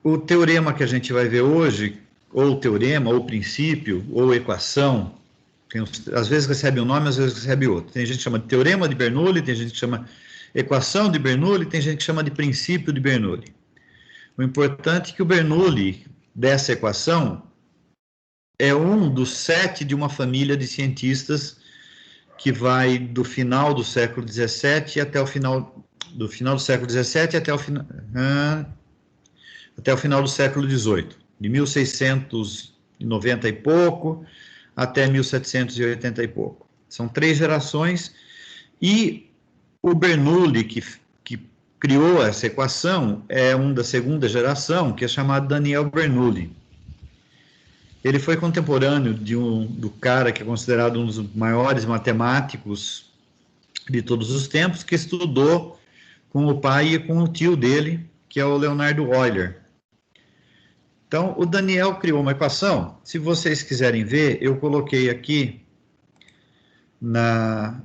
O teorema que a gente vai ver hoje, ou teorema, ou princípio, ou equação, às vezes recebe um nome, às vezes recebe outro. Tem gente que chama de teorema de Bernoulli, tem gente que chama equação de Bernoulli, tem gente que chama de princípio de Bernoulli. O importante é que o Bernoulli dessa equação é um dos 7 de uma família de cientistas que vai do final do século XVII até o final do século XVII até o final do século XVIII, de 1690 e pouco até 1780 e pouco. São 3 gerações, e o Bernoulli, que criou essa equação, é um da segunda geração, que é chamado Daniel Bernoulli. Ele foi contemporâneo do cara que é considerado um dos maiores matemáticos de todos os tempos, que estudou com o pai e com o tio dele, que é o Leonardo Euler. Então, o Daniel criou uma equação. Se vocês quiserem ver, eu coloquei aqui na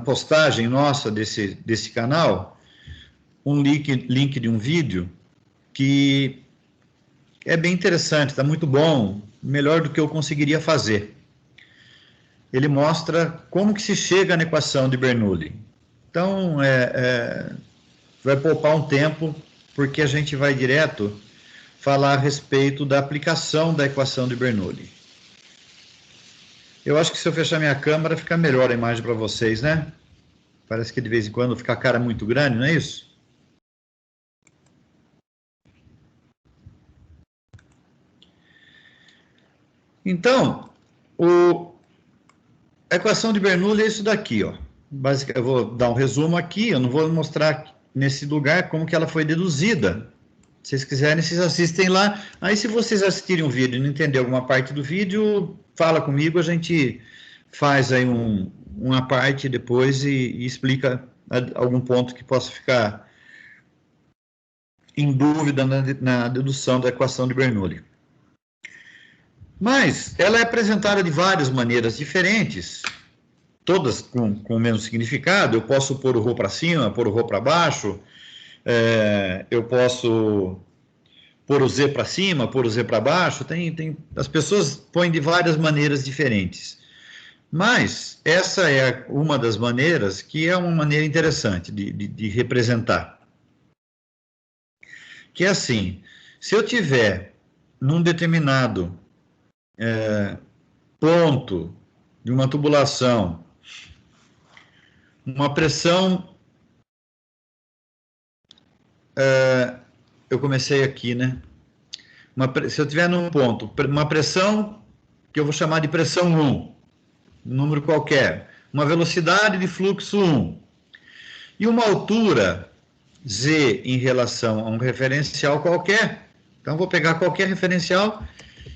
postagem nossa desse canal um link de um vídeo que é bem interessante, está muito bom, melhor do que eu conseguiria fazer. Ele mostra como que se chega na equação de Bernoulli. Então, vai poupar um tempo, porque a gente vai direto falar a respeito da aplicação da equação de Bernoulli. Eu acho que se eu fechar minha câmera, fica melhor a imagem para vocês, né? Parece que de vez em quando fica a cara muito grande, não é isso? Então, a equação de Bernoulli é isso daqui, ó. Basicamente, eu vou dar um resumo aqui, eu não vou mostrar nesse lugar como que ela foi deduzida. Se vocês quiserem, vocês assistem lá. Aí, se vocês assistirem um vídeo e não entender alguma parte do vídeo, fala comigo, a gente faz aí uma parte depois e explica algum ponto que possa ficar em dúvida na dedução da equação de Bernoulli. Mas ela é apresentada de várias maneiras diferentes, todas com o mesmo significado. Eu posso pôr o ρ para cima, pôr o ρ para baixo, eu posso pôr o z para cima, pôr o z para baixo. As pessoas põem de várias maneiras diferentes. Mas essa é uma das maneiras que é uma maneira interessante de representar. Que é assim, se eu tiver num determinado ponto de uma tubulação uma pressão, eu comecei aqui, né? Se eu tiver num ponto, uma pressão que eu vou chamar de pressão 1, um número qualquer, uma velocidade de fluxo 1, e uma altura z em relação a um referencial qualquer, então vou pegar qualquer referencial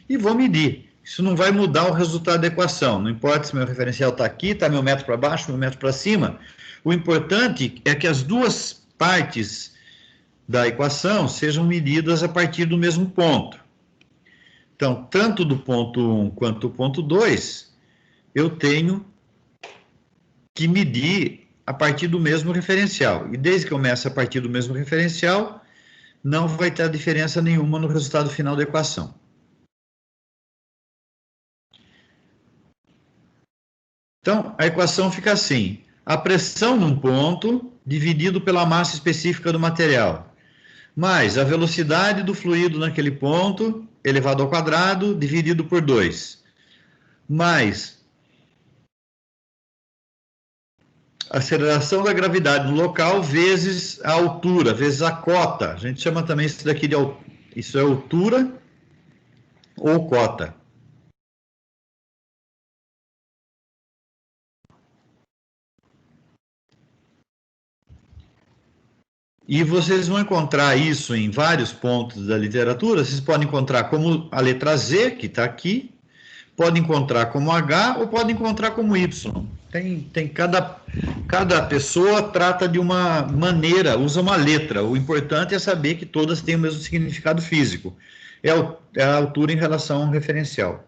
e vou medir. Isso não vai mudar o resultado da equação, não importa se meu referencial está aqui, está meu metro para baixo, meu metro para cima. O importante é que as duas partes da equação sejam medidas a partir do mesmo ponto. Então, tanto do ponto 1 quanto do ponto 2, eu tenho que medir a partir do mesmo referencial. E desde que eu meça a partir do mesmo referencial, não vai ter diferença nenhuma no resultado final da equação. Então, a equação fica assim: a pressão num ponto dividido pela massa específica do material, mais a velocidade do fluido naquele ponto, elevado ao quadrado, dividido por 2, mais a aceleração da gravidade no local, vezes a altura, vezes a cota. A gente chama também isso daqui de isso é altura ou cota. E vocês vão encontrar isso em vários pontos da literatura. Vocês podem encontrar como a letra Z, que está aqui, podem encontrar como H ou podem encontrar como Y. Cada pessoa trata de uma maneira, usa uma letra. O importante é saber que todas têm o mesmo significado físico. É a altura em relação ao referencial.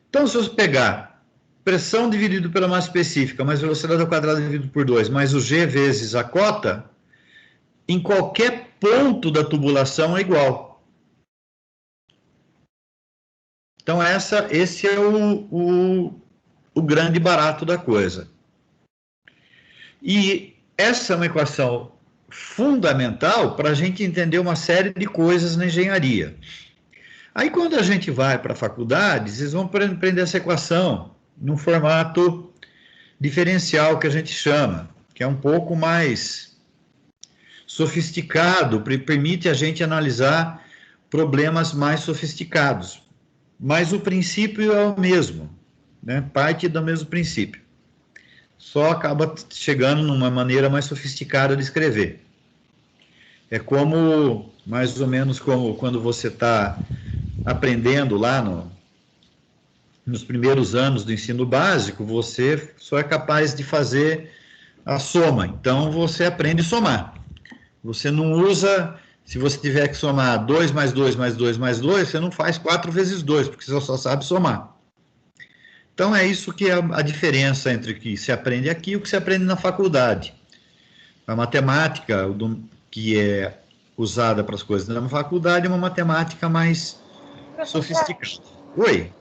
Então, se eu pegar pressão dividido pela massa específica, mais velocidade ao quadrado dividido por 2, mais o G vezes a cota, em qualquer ponto da tubulação é igual. Então, esse é o grande barato da coisa. E essa é uma equação fundamental para a gente entender uma série de coisas na engenharia. Aí, quando a gente vai para a faculdade, vocês vão aprender essa equação num formato diferencial que a gente chama, que é um pouco mais sofisticado, permite a gente analisar problemas mais sofisticados. Mas o princípio é o mesmo, né? Parte do mesmo princípio. Só acaba chegando numa maneira mais sofisticada de escrever. É como, mais ou menos como quando você está aprendendo lá nos primeiros anos do ensino básico, você só é capaz de fazer a soma. Então, você aprende a somar. Você não usa, se você tiver que somar 2 mais 2 mais 2 mais 2, você não faz 4 vezes 2, porque você só sabe somar. Então, é isso que é a diferença entre o que se aprende aqui e o que se aprende na faculdade. A matemática, que é usada para as coisas na faculdade, é uma matemática mais sofisticada. Oi?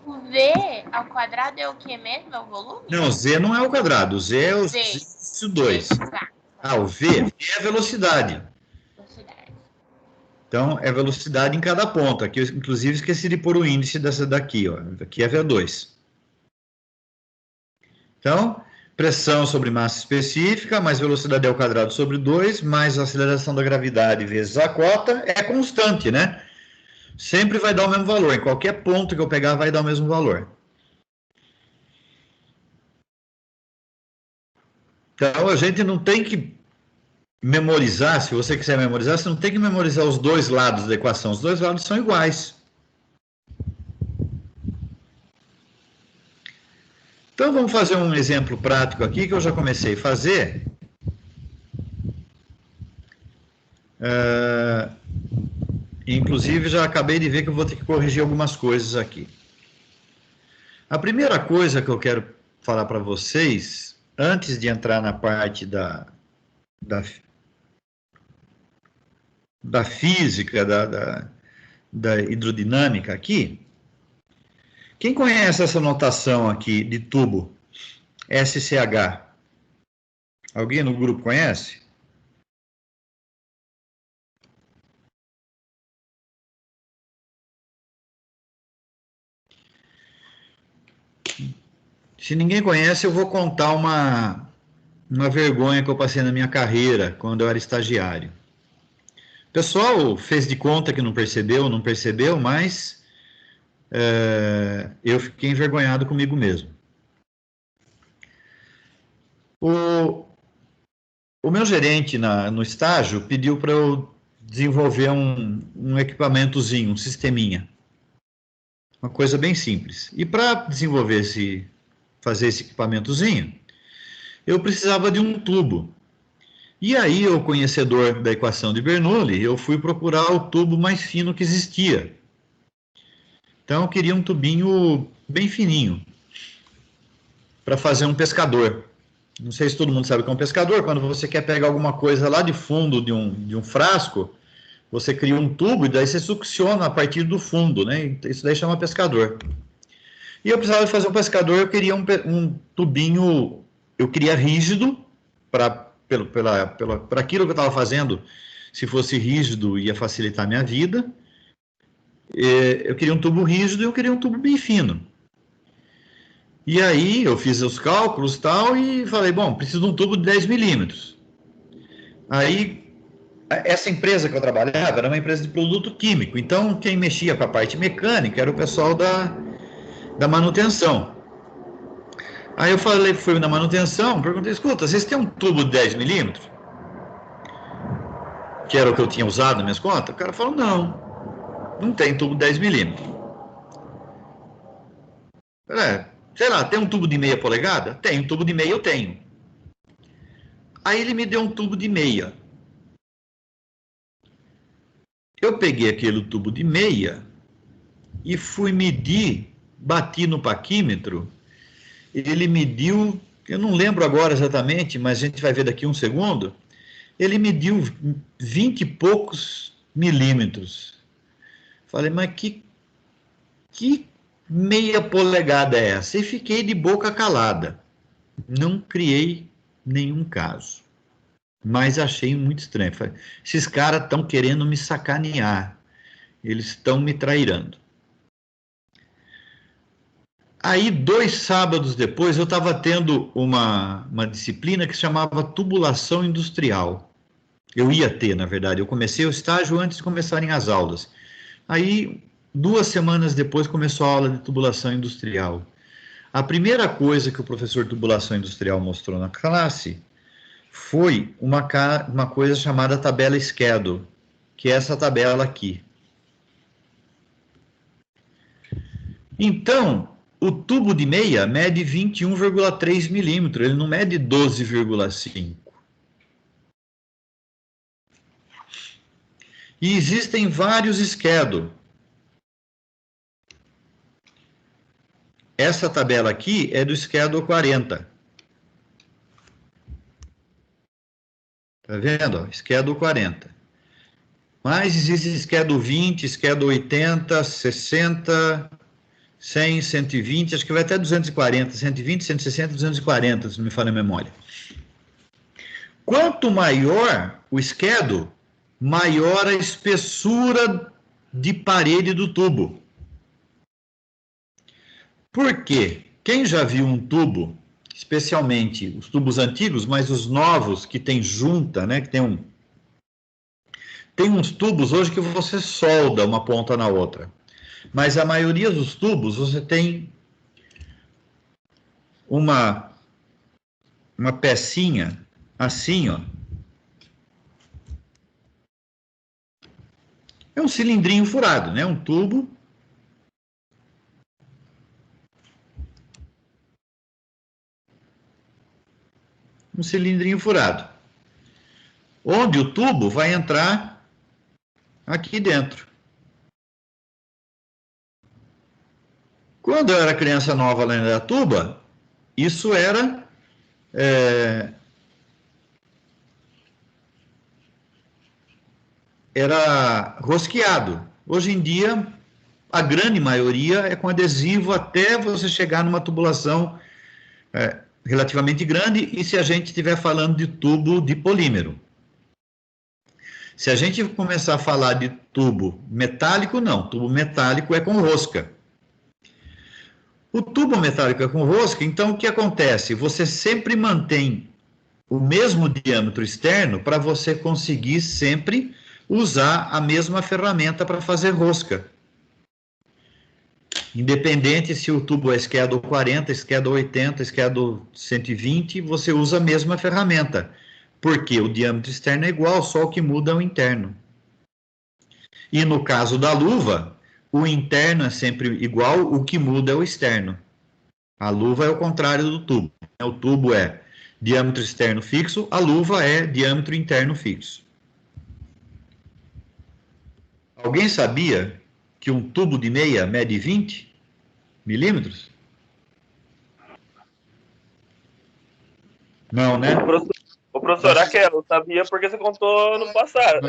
O V ao quadrado é o que mesmo? É o volume? Não, Z não é o quadrado, Z é o Z 2. Ah, o V é a velocidade. Então, é velocidade em cada ponto. Aqui eu, inclusive, esqueci de pôr o índice dessa daqui, ó. Aqui é V2. Então, pressão sobre massa específica, mais velocidade ao quadrado sobre 2, mais aceleração da gravidade vezes a cota, é constante, né? Sempre vai dar o mesmo valor. Em qualquer ponto que eu pegar, vai dar o mesmo valor. Então, a gente não tem que memorizar, se você quiser memorizar, você não tem que memorizar os dois lados da equação. Os dois lados são iguais. Então, vamos fazer um exemplo prático aqui, que eu já comecei a fazer. Inclusive, já acabei de ver que eu vou ter que corrigir algumas coisas aqui. A primeira coisa que eu quero falar para vocês, antes de entrar na parte da física, da hidrodinâmica aqui, quem conhece essa notação aqui de tubo SCH? Alguém no grupo conhece? Se ninguém conhece, eu vou contar uma vergonha que eu passei na minha carreira, quando eu era estagiário. O pessoal fez de conta que não percebeu, mas eu fiquei envergonhado comigo mesmo. O meu gerente no estágio pediu para eu desenvolver um equipamentozinho, um sisteminha. Uma coisa bem simples. E para desenvolver fazer esse equipamentozinho, eu precisava de um tubo. E aí, eu, conhecedor da equação de Bernoulli, eu fui procurar o tubo mais fino que existia. Então, eu queria um tubinho bem fininho para fazer um pescador. Não sei se todo mundo sabe o que é um pescador. Quando você quer pegar alguma coisa lá de fundo de um frasco, você cria um tubo e daí você succiona a partir do fundo, né? Isso daí chama pescador. E eu precisava fazer um pescador, eu queria um tubinho, eu queria rígido, para aquilo que eu estava fazendo, se fosse rígido, ia facilitar a minha vida. Eu queria um tubo rígido e eu queria um tubo bem fino. E aí eu fiz os cálculos tal e falei, bom, preciso de um tubo de 10 milímetros. Aí, essa empresa que eu trabalhava era uma empresa de produto químico, então quem mexia com a parte mecânica era o pessoal da manutenção. Aí eu fui na manutenção, perguntei, escuta, vocês têm um tubo de 10 milímetros? Que era o que eu tinha usado nas minhas contas? O cara falou, não tem tubo de 10 milímetros. Sei lá, tem um tubo de meia polegada? Tem, um tubo de meia eu tenho. Aí ele me deu um tubo de meia. Eu peguei aquele tubo de meia e fui medir, bati no paquímetro, ele mediu, eu não lembro agora exatamente, mas a gente vai ver daqui um segundo, ele mediu 20 e poucos milímetros. Falei, mas que meia polegada é essa? E fiquei de boca calada. Não criei nenhum caso. Mas achei muito estranho. Falei, esses caras estão querendo me sacanear. Eles estão me trairando. Aí, 2 sábados depois, eu estava tendo uma disciplina que se chamava tubulação industrial. Eu ia ter, na verdade. Eu comecei o estágio antes de começarem as aulas. Aí, 2 semanas depois, começou a aula de tubulação industrial. A primeira coisa que o professor de tubulação industrial mostrou na classe foi uma coisa chamada tabela Schedule, que é essa tabela aqui. Então, o tubo de meia mede 21,3 milímetros, ele não mede 12,5. E existem vários Schedule. Essa tabela aqui é do Schedule 40. Tá vendo? Schedule 40. Mas existe Schedule 20, Schedule 80, 60, 100, 120, acho que vai até 240, 120, 160, 240, se não me falha a memória. Quanto maior o Schedule, maior a espessura de parede do tubo. Por quê? Quem já viu um tubo, especialmente os tubos antigos, mas os novos que tem junta, né, que tem uns tubos hoje que você solda uma ponta na outra. Mas a maioria dos tubos você tem uma pecinha assim, ó. É um cilindrinho furado, né? Um tubo. Um cilindrinho furado. Onde o tubo vai entrar aqui dentro. Quando eu era criança nova lá em Indaiatuba, isso era rosqueado. Hoje em dia, a grande maioria é com adesivo até você chegar numa tubulação relativamente grande, e se a gente estiver falando de tubo de polímero. Se a gente começar a falar de tubo metálico, não. Tubo metálico é com rosca. O tubo metálico é com rosca, então o que acontece? Você sempre mantém o mesmo diâmetro externo para você conseguir sempre usar a mesma ferramenta para fazer rosca. Independente se o tubo é Schedule 40, Schedule 80, Schedule 120, você usa a mesma ferramenta. Porque o diâmetro externo é igual, só o que muda é o interno. E no caso da luva, o interno é sempre igual, o que muda é o externo. A luva é o contrário do tubo. O tubo é diâmetro externo fixo, a luva é diâmetro interno fixo. Alguém sabia que um tubo de meia mede 20 milímetros? Não, né? O professor Aquela, eu sabia porque você contou no passado.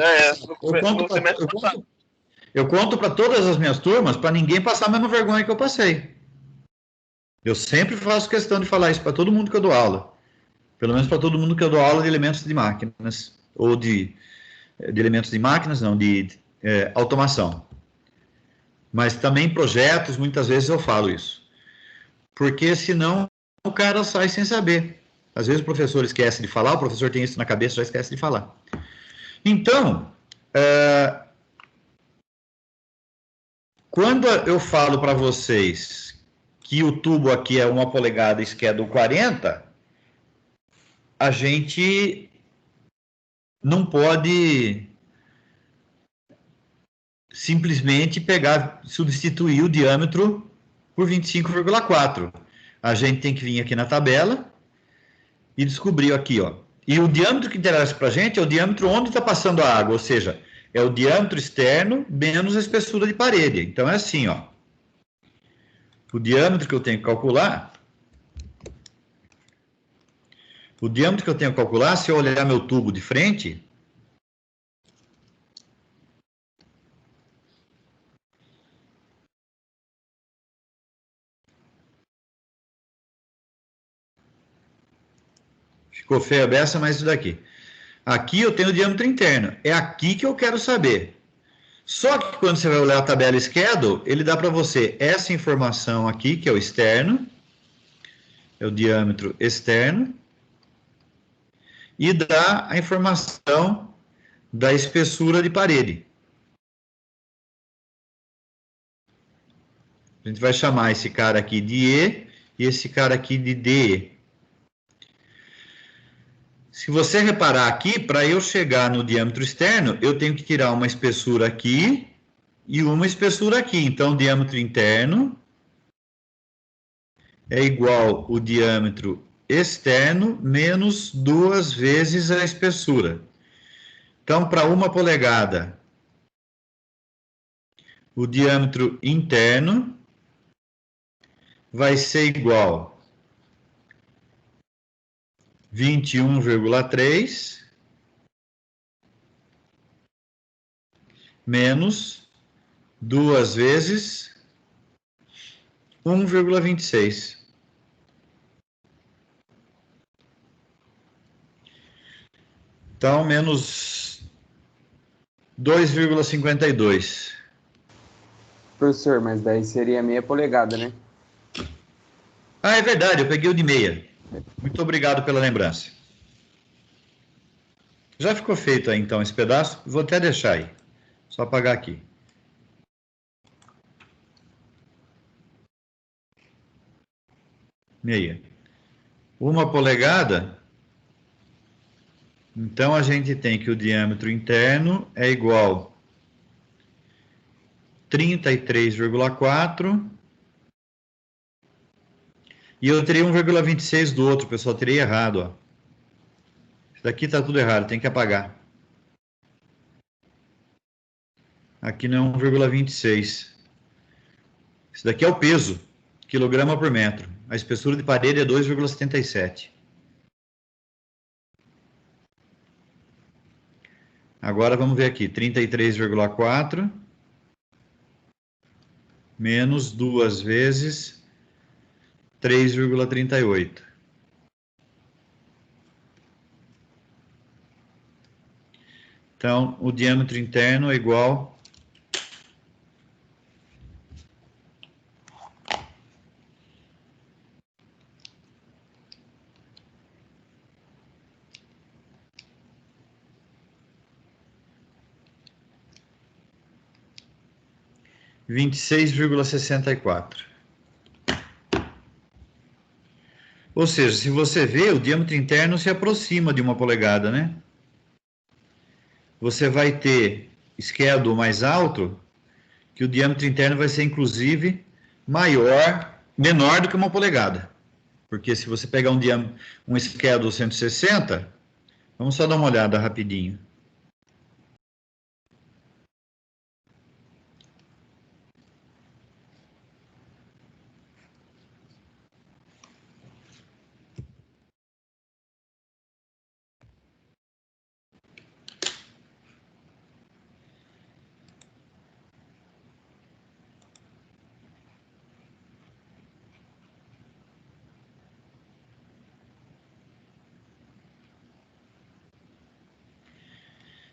Eu conto para todas as minhas turmas, para ninguém passar a mesma vergonha que eu passei. Eu sempre faço questão de falar isso para todo mundo que eu dou aula. Pelo menos para todo mundo que eu dou aula de elementos de máquinas, ou de elementos de máquinas, não, de automação. Mas também projetos, muitas vezes eu falo isso. Porque senão o cara sai sem saber. Às vezes o professor esquece de falar, o professor tem isso na cabeça, já esquece de falar. Então, quando eu falo para vocês que o tubo aqui é 1 polegada e Schedule 40, a gente não pode simplesmente substituir o diâmetro por 25,4. A gente tem que vir aqui na tabela e descobrir aqui, ó. E o diâmetro que interessa para a gente é o diâmetro onde está passando a água, ou seja, é o diâmetro externo menos a espessura de parede. Então é assim, ó. O diâmetro que eu tenho que calcular O diâmetro que eu tenho que calcular, se eu olhar meu tubo de frente, ficou feia a beça, mas isso daqui. Aqui eu tenho o diâmetro interno. É aqui que eu quero saber. Só que quando você vai olhar a tabela schedule, ele dá para você essa informação aqui, que é o externo, é o diâmetro externo, e dá a informação da espessura de parede. A gente vai chamar esse cara aqui de E e esse cara aqui de DE. Se você reparar aqui, para eu chegar no diâmetro externo, eu tenho que tirar uma espessura aqui e uma espessura aqui. Então, o diâmetro interno é igual ao diâmetro externo menos 2 vezes a espessura. Então, para 1 polegada, o diâmetro interno vai ser igual a 21,3 menos 2 vezes 1,26. Então, menos 2,52. Professor, mas daí seria meia polegada, né? Ah, é verdade, eu peguei o de meia. Muito obrigado pela lembrança. Já ficou feito aí, então, esse pedaço. Vou até deixar aí. Só apagar aqui. Meia. 1 polegada. Então, a gente tem que o diâmetro interno é igual a 33,4. E eu teria 1,26 do outro, pessoal. Teria errado, ó. Isso daqui está tudo errado, tem que apagar. Aqui não é 1,26. Isso daqui é o peso, quilograma por metro. A espessura de parede é 2,77. Agora vamos ver aqui, 33,4 menos 2 vezes 3,38. Então, o diâmetro interno é igual a 26,64. Ou seja, se você vê, o diâmetro interno se aproxima de 1 polegada, né? Você vai ter schedule mais alto, que o diâmetro interno vai ser, inclusive, menor do que 1 polegada. Porque se você pegar um schedule 160, vamos só dar uma olhada rapidinho.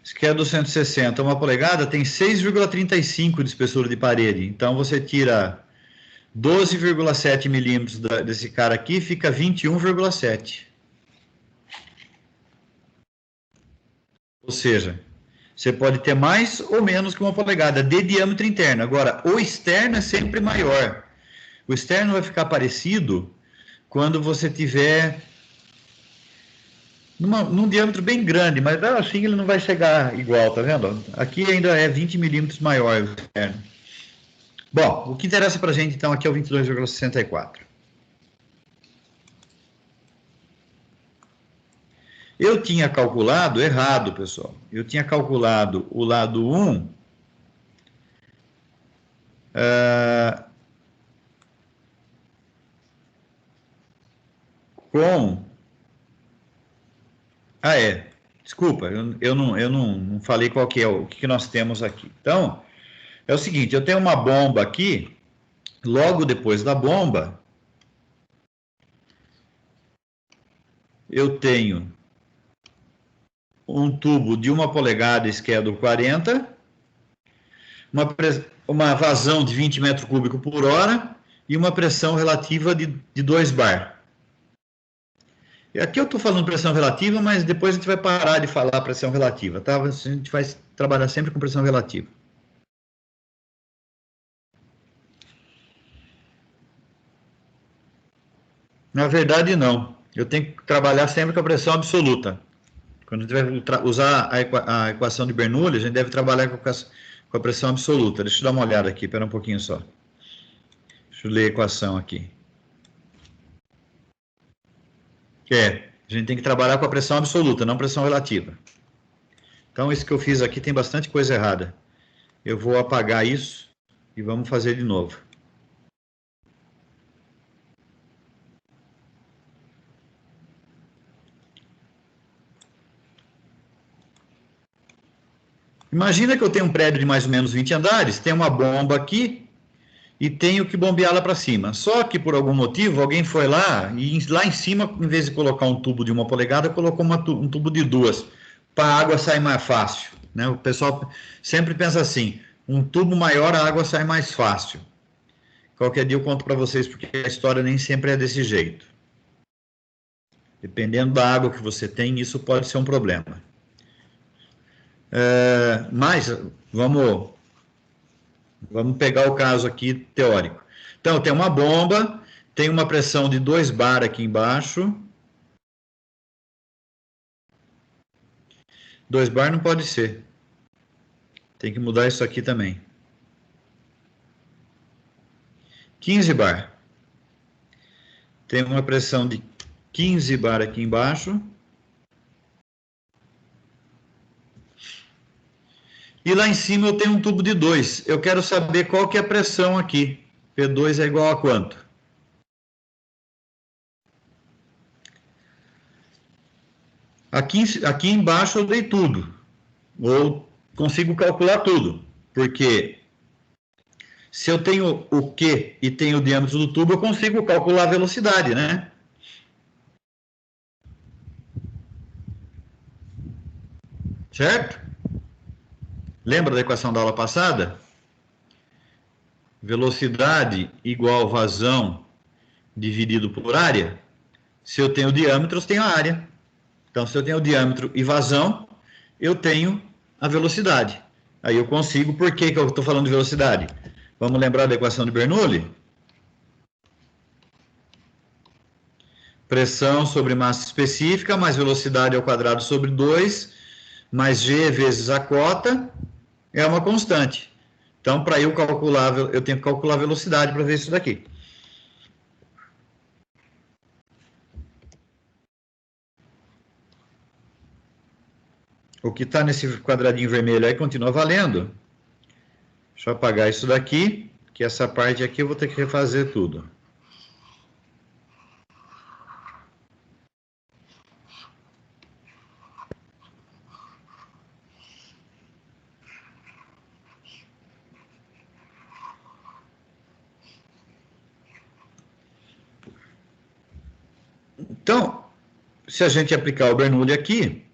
Schedule 160, 1 polegada tem 6,35 de espessura de parede. Então, você tira 12,7 milímetros desse cara aqui, fica 21,7. Ou seja, você pode ter mais ou menos que 1 polegada de diâmetro interno. Agora, o externo é sempre maior. O externo vai ficar parecido quando você tiver num diâmetro bem grande, mas assim ele não vai chegar igual, tá vendo? Aqui ainda é 20 milímetros maior o externo. Bom, o que interessa para a gente então aqui é o 22,64. Eu tinha calculado errado, pessoal. Eu tinha calculado o lado 1 com Ah, é. Desculpa, eu não falei qual que é o que nós temos aqui. Então, é o seguinte, eu tenho uma bomba aqui, logo depois da bomba, eu tenho um tubo de 1 polegada esquerdo 40, uma vazão de 20 metros cúbicos por hora e uma pressão relativa de 2 bar. E aqui eu estou falando pressão relativa, mas depois a gente vai parar de falar pressão relativa, tá? A gente vai trabalhar sempre com pressão relativa. Na verdade, não. Eu tenho que trabalhar sempre com a pressão absoluta. Quando a gente vai usar a equação de Bernoulli, a gente deve trabalhar com a pressão absoluta. Deixa eu dar uma olhada aqui, espera um pouquinho só. Deixa eu ler a equação aqui. A gente tem que trabalhar com a pressão absoluta, não pressão relativa. Então, isso que eu fiz aqui tem bastante coisa errada. Eu vou apagar isso e vamos fazer de novo. Imagina que eu tenho um prédio de mais ou menos 20 andares, tem uma bomba aqui e tenho que bombeá-la para cima. Só que, por algum motivo, alguém foi lá e lá em cima, em vez de colocar um tubo de 1 polegada, colocou um tubo de 2, para a água sair mais fácil. Né? O pessoal sempre pensa assim, um tubo maior, a água sai mais fácil. Qualquer dia eu conto para vocês, porque a história nem sempre é desse jeito. Dependendo da água que você tem, isso pode ser um problema. Mas vamos pegar o caso aqui teórico. Então, tem uma bomba, tem uma pressão de 2 bar aqui embaixo. 2 bar não pode ser. Tem que mudar isso aqui também. 15 bar. Tem uma pressão de 15 bar aqui embaixo. E lá em cima eu tenho um tubo de 2. Eu quero saber qual que é a pressão aqui. P2 é igual a quanto? Aqui embaixo eu dei tudo. Ou consigo calcular tudo. Porque se eu tenho o Q e tenho o diâmetro do tubo, eu consigo calcular a velocidade, né? Certo? Lembra da equação da aula passada? Velocidade igual vazão dividido por área. Se eu tenho diâmetro, eu tenho a área. Então, se eu tenho diâmetro e vazão, eu tenho a velocidade. Aí eu consigo, por que eu estou falando de velocidade? Vamos lembrar da equação de Bernoulli? Pressão sobre massa específica, mais velocidade ao quadrado sobre 2, mais G vezes a cota, é uma constante. Então, para eu calcular, eu tenho que calcular a velocidade para ver isso daqui. O que está nesse quadradinho vermelho aí continua valendo. Deixa eu apagar isso daqui, que essa parte aqui eu vou ter que refazer tudo. Então, se a gente aplicar o Bernoulli aqui,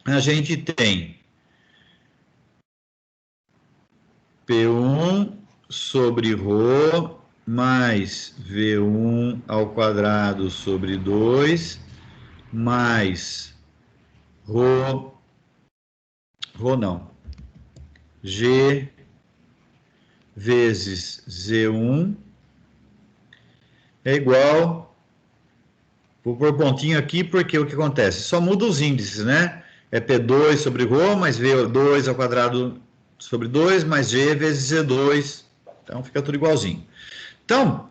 a gente tem P1 sobre ρ mais V1 ao quadrado sobre 2 mais ρ não, G vezes Z1 é igual, vou pôr pontinho aqui porque o que acontece? Só muda os índices, né? É P2 sobre ρ mais V2 ao quadrado sobre 2 mais G vezes Z2. Então, fica tudo igualzinho. Então,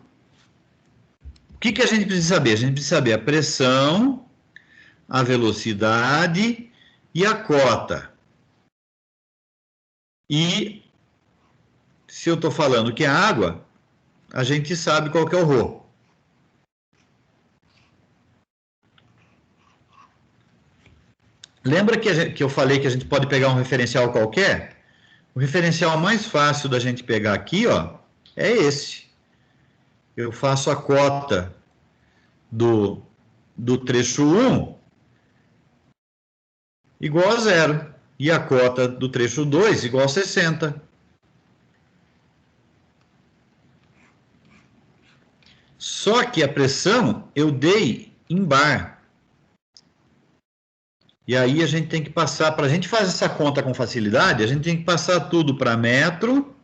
o que a gente precisa saber? A gente precisa saber a pressão, a velocidade e a cota. E, se eu estou falando que é água, a gente sabe qual que é o ρ. Lembra que eu falei que a gente pode pegar um referencial qualquer? O referencial mais fácil da gente pegar aqui, ó, é esse. Eu faço a cota do trecho 1 igual a 0. E a cota do trecho 2 igual a 60. Só que a pressão eu dei em bar. E aí a gente tem que passar, para a gente fazer essa conta com facilidade, a gente tem que passar tudo para metro,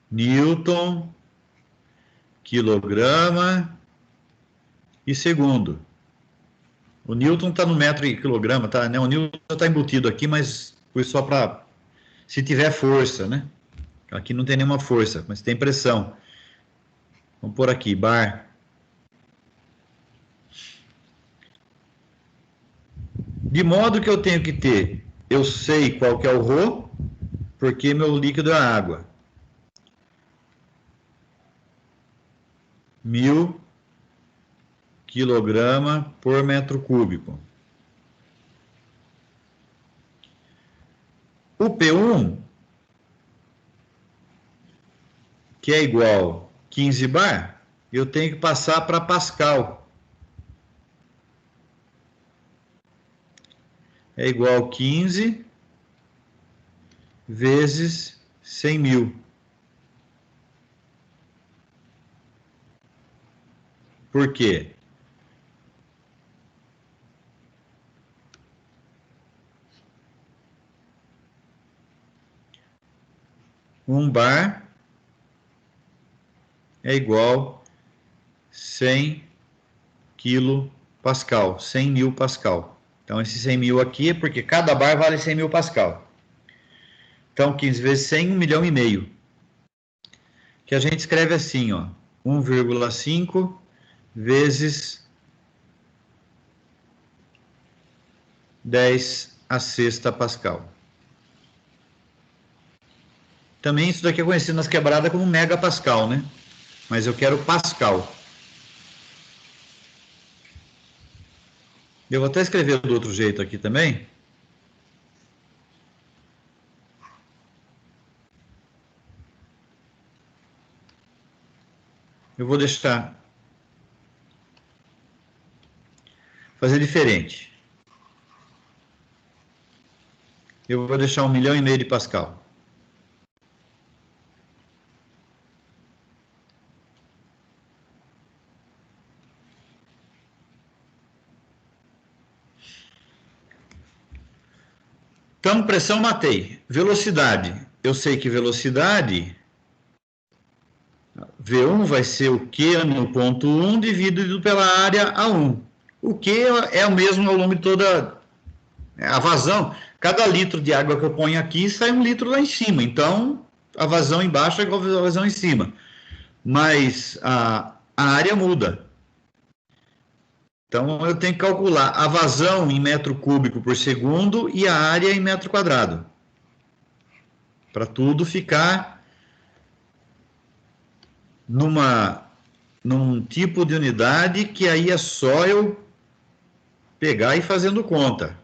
newton, quilograma e segundo. O newton está no metro e quilograma, tá? Né? O newton está embutido aqui, mas foi só para se tiver força, né? Aqui não tem nenhuma força, mas tem pressão. Vamos pôr aqui, bar. De modo que eu tenho que ter, eu sei qual que é o ρ, porque meu líquido é água. 1000 quilograma por metro cúbico. O P1, que é igual 15 bar, eu tenho que passar para Pascal. É igual a 15 vezes 100.000. Por quê? Um bar é igual a 100 quilopascal, 100.000 pascal. Então, esse 100.000 aqui é porque cada bar vale 100.000 pascal. Então, 15 vezes 100, 1,5 milhão. Que a gente escreve assim, ó, 1,5 vezes 10 a sexta pascal. Também isso daqui é conhecido nas quebradas como megapascal, né? Mas eu quero pascal. Eu vou até escrever do outro jeito aqui também. Eu vou fazer diferente. Eu vou deixar 1,5 milhão de pascal. Então, pressão matei. Velocidade. Eu sei que velocidade, V1 vai ser o Q no ponto 1 dividido pela área A1. O Q é o mesmo ao longo de toda a vazão. Cada litro de água que eu ponho aqui sai 1 litro lá em cima. Então, a vazão embaixo é igual a vazão em cima. Mas a área muda. Então, eu tenho que calcular a vazão em metro cúbico por segundo e a área em metro quadrado. Para tudo ficar num tipo de unidade que aí é só eu pegar e ir fazendo conta.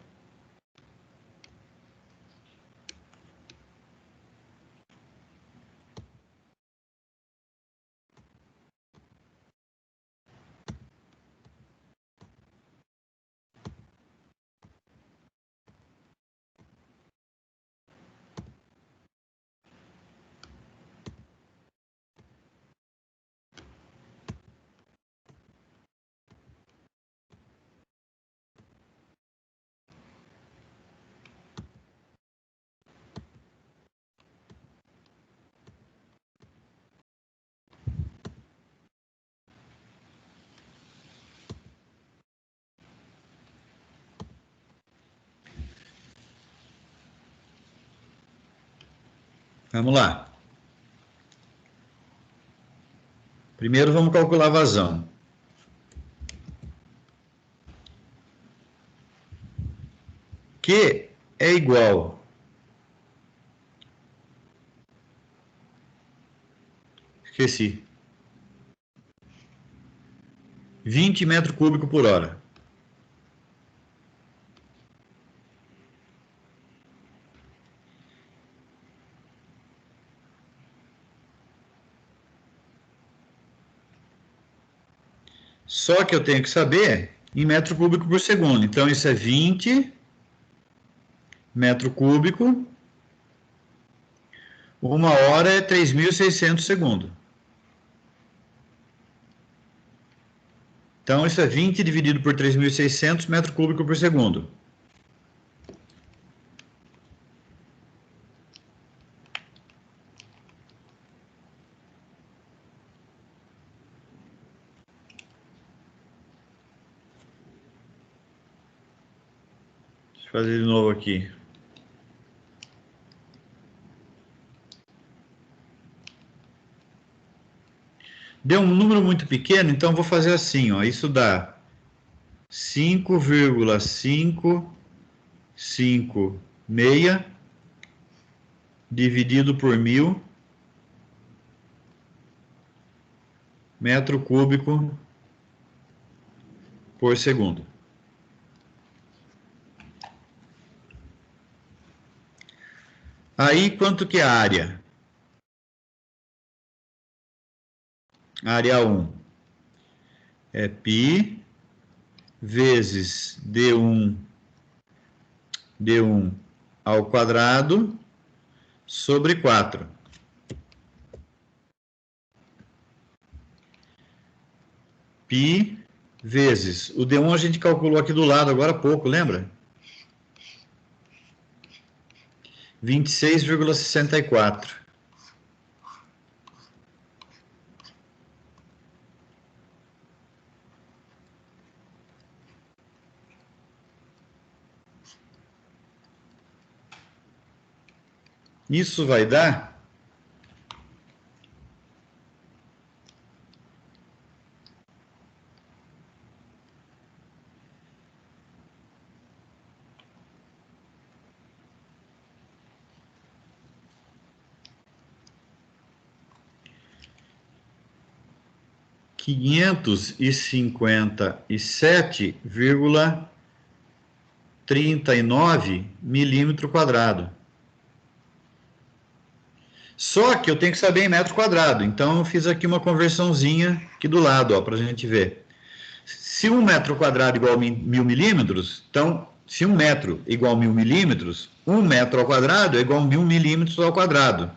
Vamos lá. Primeiro vamos calcular a vazão. Q é igual esqueci. 20 metros cúbicos por hora. Só que eu tenho que saber em metro cúbico por segundo. Então, isso é 20 metro cúbico. 1 hora é 3.600 segundos. Então, isso é 20 dividido por 3.600 metro cúbico por segundo. Deixa eu fazer de novo aqui. Deu um número muito pequeno, então vou fazer assim, ó. Isso dá 5,556 dividido por 1.000 metro cúbico por segundo. Aí, quanto que é a área? Área 1 é π vezes d1 ao quadrado sobre 4. Π vezes, o d1 a gente calculou aqui do lado agora há pouco, lembra? 26,64. Isso vai dar 557,39 milímetro quadrado. Só que eu tenho que saber em metro quadrado, então eu fiz aqui uma conversãozinha aqui do lado, para a gente ver. Se 1 metro quadrado igual a 1.000 milímetros, então, se 1 metro igual a 1.000 milímetros, 1 metro ao quadrado é igual a 1.000 milímetros ao quadrado.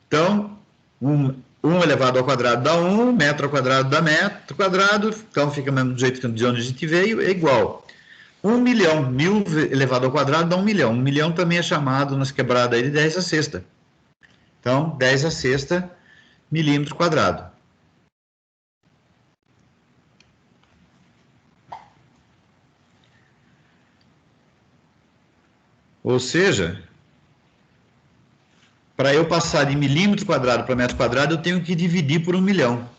Então, 1 elevado ao quadrado dá 1, metro ao quadrado dá metro quadrado, então fica mesmo do jeito de onde a gente veio, é igual. 1 milhão, 1.000 elevado ao quadrado dá 1 milhão. 1 milhão também é chamado nas quebradas aí de 10 a sexta. Então, 10 a sexta milímetro quadrado. Ou seja, para eu passar de milímetro quadrado para metro quadrado, eu tenho que dividir por 1 milhão.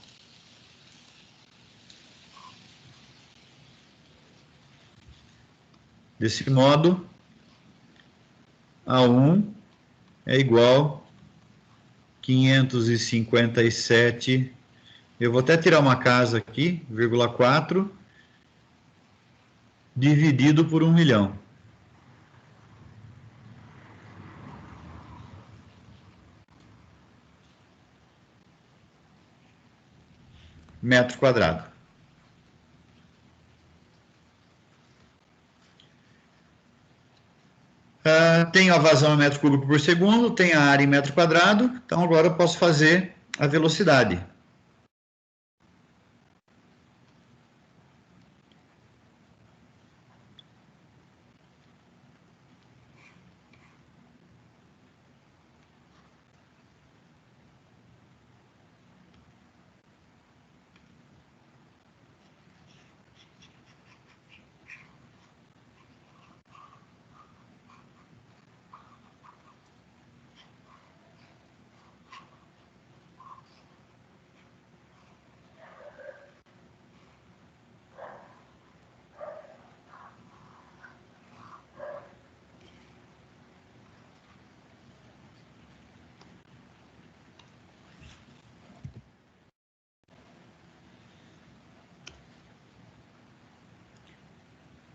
Desse modo, A1 é igual a 557, eu vou até tirar uma casa aqui, 0,4, dividido por 1 milhão. Metro quadrado. Tenho a vazão em metro cúbico por segundo, tenho a área em metro quadrado, então agora eu posso fazer a velocidade.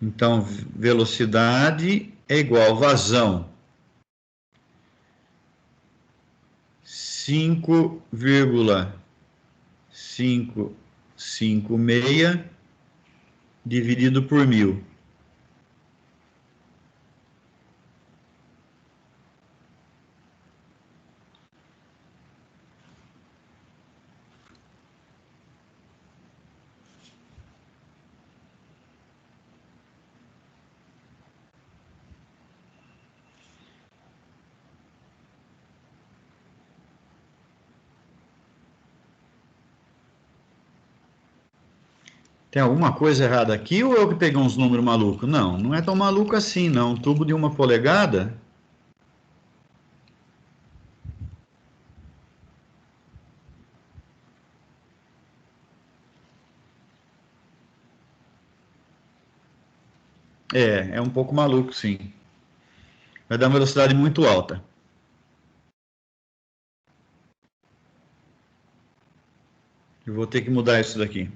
Então, velocidade é igual a vazão 5,5 5,6 dividido por 1.000. Tem alguma coisa errada aqui ou eu que peguei uns números malucos? Não, não é tão maluco assim, não. Tubo de 1 polegada. É um pouco maluco, sim. Vai dar uma velocidade muito alta. Eu vou ter que mudar isso daqui.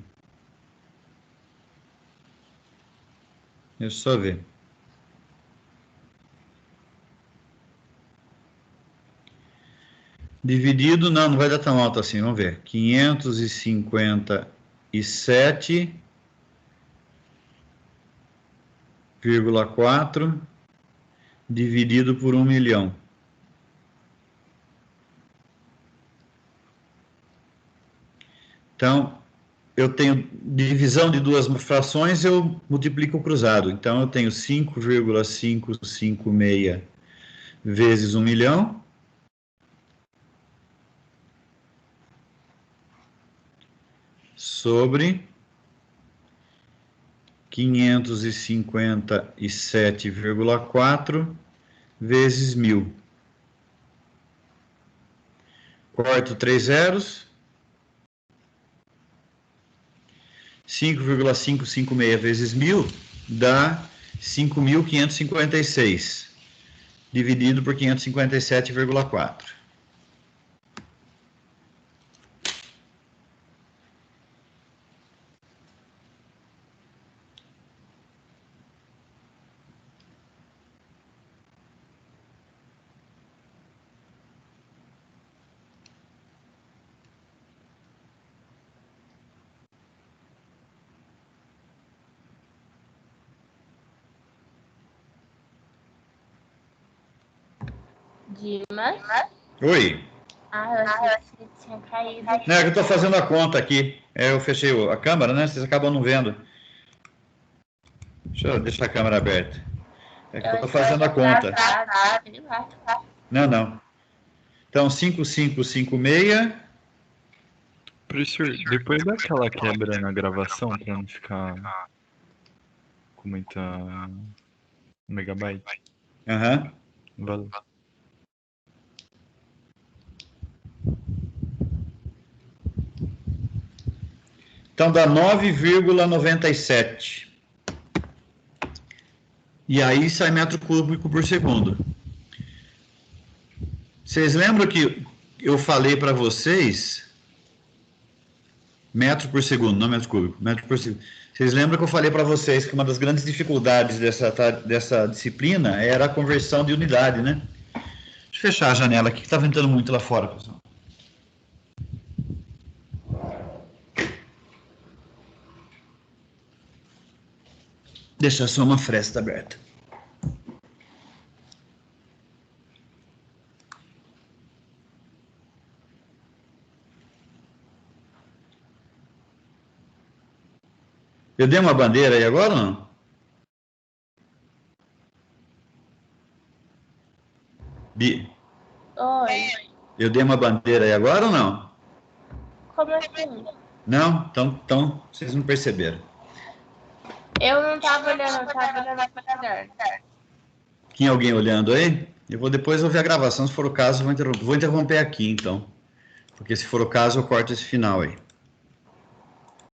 Deixa eu só ver. Dividido, não vai dar tão alto assim, vamos ver. 557,4 dividido por 1 milhão. Então, eu tenho divisão de duas frações, eu multiplico o cruzado. Então, eu tenho 5,556 vezes 1 milhão. Sobre 557,4 vezes 1.000. Corto 3 zeros. 5,556 vezes 1.000 dá 5.556, dividido por 557,4. Dimas? Oi. Ah, eu achei que tinha caído. Não, é que eu estou fazendo a conta aqui. Eu fechei a câmera, né? Vocês acabam não vendo. Deixa eu deixar a câmera aberta. É que eu estou fazendo a conta. Não. Então, 5,556. Professor, depois daquela quebra na gravação, para não ficar com muita megabyte. Aham. Valeu. Então dá 9,97. E aí sai metro cúbico por segundo. Vocês lembram que eu falei para vocês metro por segundo, não metro cúbico, metro por segundo. Vocês lembram que eu falei para vocês que uma das grandes dificuldades dessa disciplina era a conversão de unidade, né? Deixa eu fechar a janela aqui que está ventando muito lá fora, pessoal. Deixar só uma fresta aberta. Eu dei uma bandeira aí agora ou não? Bi, Oi. eu dei uma bandeira aí agora ou não? Como assim? Não? Então vocês não perceberam. Eu não tava olhando, eu tava olhando a computador. Tinha alguém olhando aí? Eu vou depois ouvir a gravação, se for o caso, vou interromper aqui então. Porque se for o caso, eu corto esse final aí.